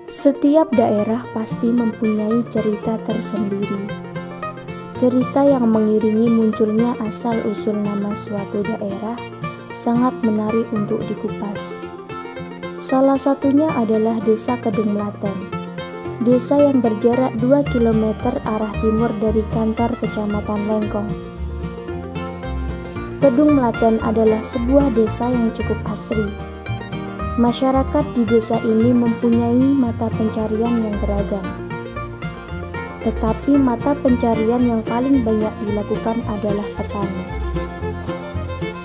Setiap daerah pasti mempunyai cerita tersendiri. Cerita yang mengiringi munculnya asal-usul nama suatu daerah sangat menarik untuk dikupas. Salah satunya adalah Desa Kedung Mlaten, desa yang berjarak 2 km arah timur dari Kantor Kecamatan Lengkong. Kedung Mlaten adalah sebuah desa yang cukup asri. Masyarakat di desa ini mempunyai mata pencarian yang beragam. Tetapi mata pencarian yang paling banyak dilakukan adalah petani.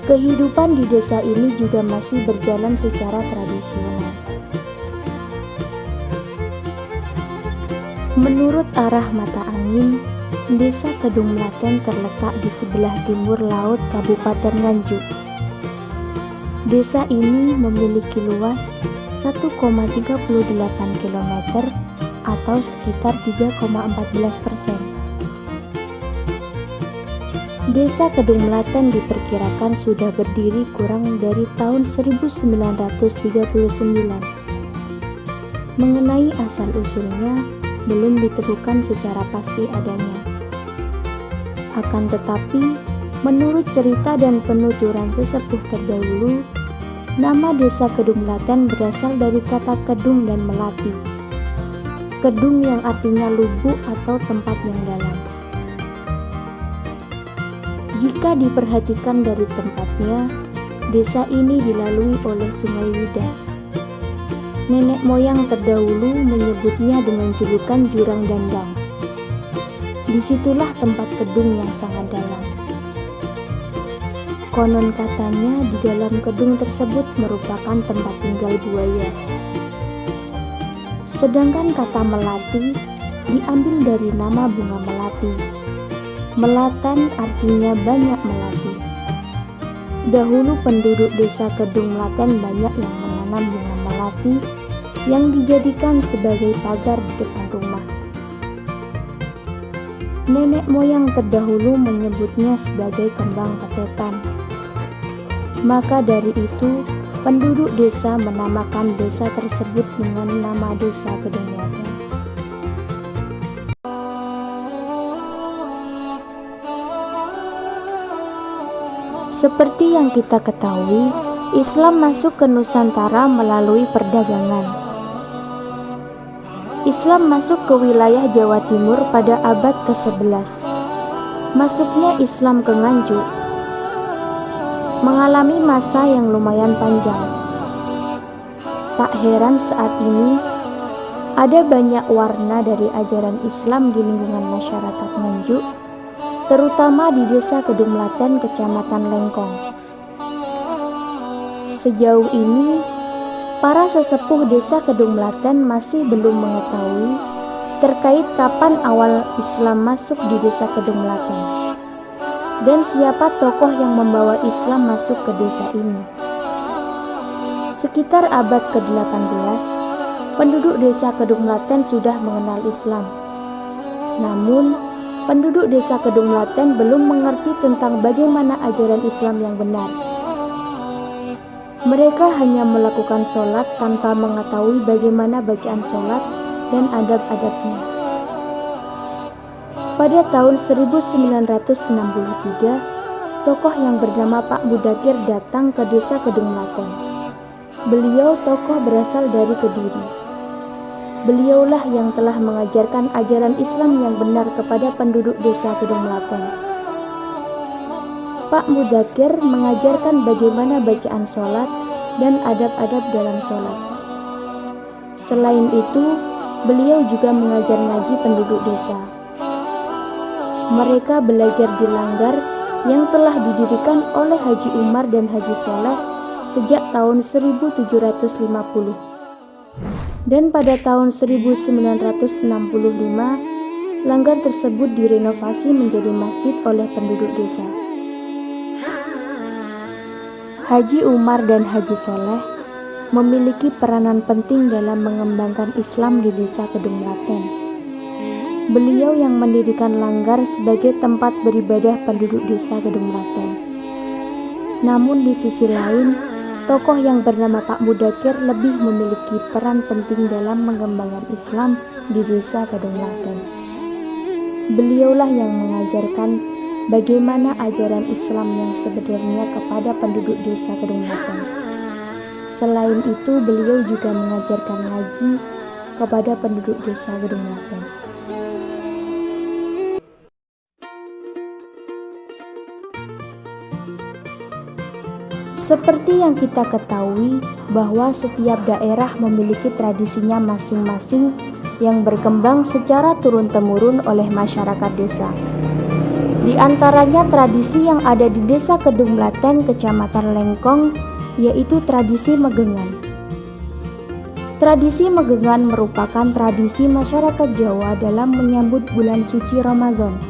Kehidupan di desa ini juga masih berjalan secara tradisional. Menurut arah mata angin, Desa Kedung Mlaten terletak di sebelah timur laut Kabupaten Nganjuk. Desa ini memiliki luas 1,38 km atau sekitar 3,14%. Desa Kedung Mlaten diperkirakan sudah berdiri kurang dari tahun 1939. Mengenai asal-usulnya belum ditentukan secara pasti adanya. Akan tetapi, menurut cerita dan penuturan sesepuh terdahulu, nama Desa Kedung Mlaten berasal dari kata kedung dan melati. Kedung yang artinya lubuk atau tempat yang dalam. Jika diperhatikan dari tempatnya, desa ini dilalui oleh Sungai Widas. Nenek moyang terdahulu menyebutnya dengan julukan Jurang Dandang. Disitulah tempat kedung yang sangat dalam. Konon katanya di dalam kedung tersebut merupakan tempat tinggal buaya. Sedangkan kata melati diambil dari nama bunga melati. Melatan artinya banyak melati. Dahulu penduduk desa Kedung Mlaten banyak yang menanam bunga melati yang dijadikan sebagai pagar di depan rumah. Nenek moyang terdahulu menyebutnya sebagai kembang ketetan. Maka dari itu, penduduk desa menamakan desa tersebut dengan nama Desa Kedung Mlaten. Seperti yang kita ketahui, Islam masuk ke Nusantara melalui perdagangan. Islam masuk ke wilayah Jawa Timur pada abad ke-11. Masuknya Islam ke Nganjuk mengalami masa yang lumayan panjang. Tak heran saat ini ada banyak warna dari ajaran Islam di lingkungan masyarakat Nganjuk, terutama di Desa Kedung Mlaten, Kecamatan Lengkong. Sejauh ini, para sesepuh Desa Kedung Mlaten masih belum mengetahui terkait kapan awal Islam masuk di Desa Kedung Mlaten dan siapa tokoh yang membawa Islam masuk ke desa ini. Sekitar abad ke-18, penduduk Desa Kedung Mlaten sudah mengenal Islam. Namun, penduduk Desa Kedung Mlaten belum mengerti tentang bagaimana ajaran Islam yang benar. Mereka hanya melakukan sholat tanpa mengetahui bagaimana bacaan sholat dan adab-adabnya. Pada tahun 1963, tokoh yang bernama Pak Mudakir datang ke Desa Kedung Mlaten. Beliau tokoh berasal dari Kediri. Beliaulah yang telah mengajarkan ajaran Islam yang benar kepada penduduk Desa Kedung Mlaten. Pak Mudakir mengajarkan bagaimana bacaan sholat dan adab-adab dalam sholat. Selain itu, beliau juga mengajar ngaji penduduk desa. Mereka belajar di langgar yang telah didirikan oleh Haji Umar dan Haji Soleh sejak tahun 1750. Dan pada tahun 1965, langgar tersebut direnovasi menjadi masjid oleh penduduk desa. Haji Umar dan Haji Soleh memiliki peranan penting dalam mengembangkan Islam di Desa Kedung Mlaten. Beliau yang mendirikan langgar sebagai tempat beribadah penduduk Desa Kedung Mlaten. Namun di sisi lain, tokoh yang bernama Pak Mudakir lebih memiliki peran penting dalam mengembangkan Islam di desa Kedunglaten. Beliaulah yang mengajarkan bagaimana ajaran Islam yang sebenarnya kepada penduduk desa Kedunglaten. Selain itu, beliau juga mengajarkan ngaji kepada penduduk desa Kedunglaten. Seperti yang kita ketahui bahwa setiap daerah memiliki tradisinya masing-masing yang berkembang secara turun-temurun oleh masyarakat desa. Di antaranya tradisi yang ada di Desa Kedunglaten, Kecamatan Lengkong, yaitu tradisi Megengan. Tradisi Megengan merupakan tradisi masyarakat Jawa dalam menyambut bulan suci Ramadan.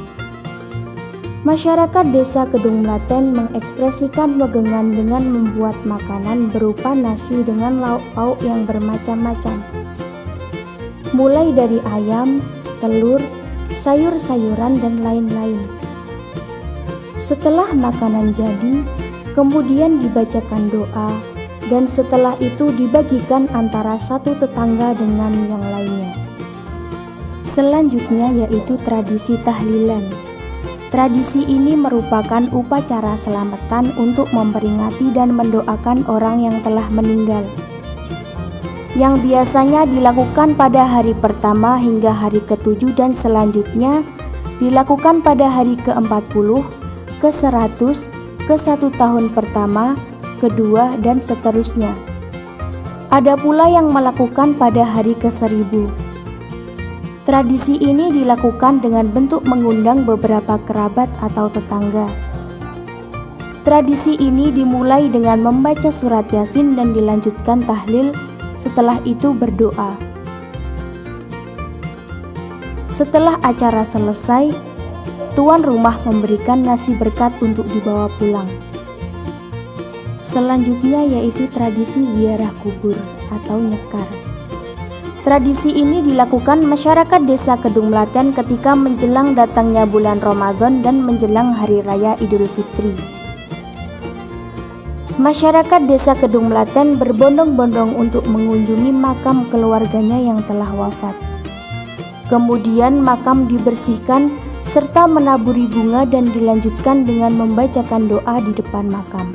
Masyarakat Desa Kedunglaten mengekspresikan Megengan dengan membuat makanan berupa nasi dengan lauk pauk yang bermacam-macam, mulai dari ayam, telur, sayur-sayuran, dan lain-lain. Setelah makanan jadi, kemudian dibacakan doa, dan setelah itu dibagikan antara satu tetangga dengan yang lainnya. Selanjutnya yaitu tradisi tahlilan. Tradisi ini merupakan upacara selamatan untuk memperingati dan mendoakan orang yang telah meninggal, yang biasanya dilakukan pada hari pertama hingga hari ke-7 dan selanjutnya dilakukan pada hari ke-40, ke-100, ke-1 tahun pertama, kedua, dan seterusnya. Ada pula yang melakukan pada hari ke-1000. Tradisi ini dilakukan dengan bentuk mengundang beberapa kerabat atau tetangga. Tradisi ini dimulai dengan membaca surat Yasin dan dilanjutkan tahlil, setelah itu berdoa. Setelah acara selesai, tuan rumah memberikan nasi berkat untuk dibawa pulang. Selanjutnya yaitu tradisi ziarah kubur atau nyekar. Tradisi ini dilakukan masyarakat Desa Kedunglaten ketika menjelang datangnya bulan Ramadan dan menjelang Hari Raya Idul Fitri. Masyarakat Desa Kedunglaten berbondong-bondong untuk mengunjungi makam keluarganya yang telah wafat. Kemudian makam dibersihkan serta menaburi bunga dan dilanjutkan dengan membacakan doa di depan makam.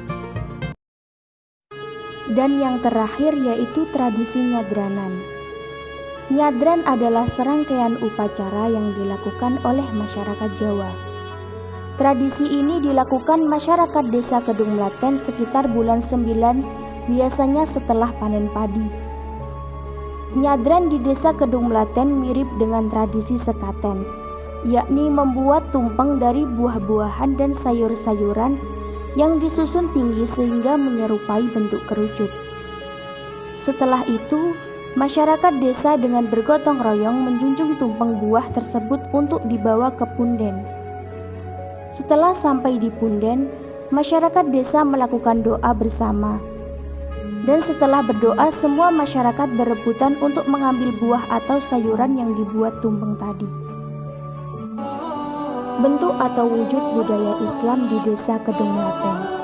Dan yang terakhir yaitu tradisi nyadranan. Nyadran adalah serangkaian upacara yang dilakukan oleh masyarakat Jawa. Tradisi ini dilakukan masyarakat Desa Kedunglaten sekitar bulan 9, biasanya setelah panen padi. Nyadran di Desa Kedunglaten mirip dengan tradisi sekaten, yakni membuat tumpeng dari buah-buahan dan sayur-sayuran yang disusun tinggi sehingga menyerupai bentuk kerucut. Setelah itu, masyarakat desa dengan bergotong royong menjunjung tumpeng buah tersebut untuk dibawa ke punden. Setelah sampai di punden, masyarakat desa melakukan doa bersama. Dan setelah berdoa, semua masyarakat berebutan untuk mengambil buah atau sayuran yang dibuat tumpeng tadi. Bentuk atau wujud budaya Islam di Desa Kedunglaten.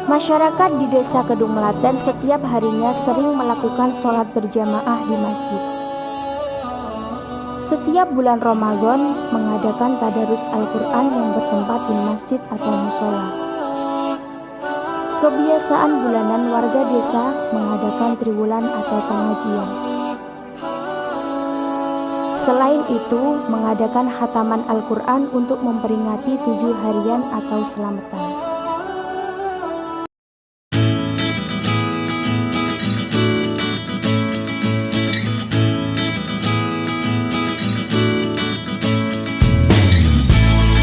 Masyarakat di Desa Kedunglaten setiap harinya sering melakukan sholat berjamaah di masjid. Setiap bulan Ramadan mengadakan tadarus Al-Quran yang bertempat di masjid atau musola. Kebiasaan bulanan warga desa mengadakan triwulan atau pengajian. Selain itu, mengadakan khataman Al-Quran untuk memperingati 7 harian atau selamatan.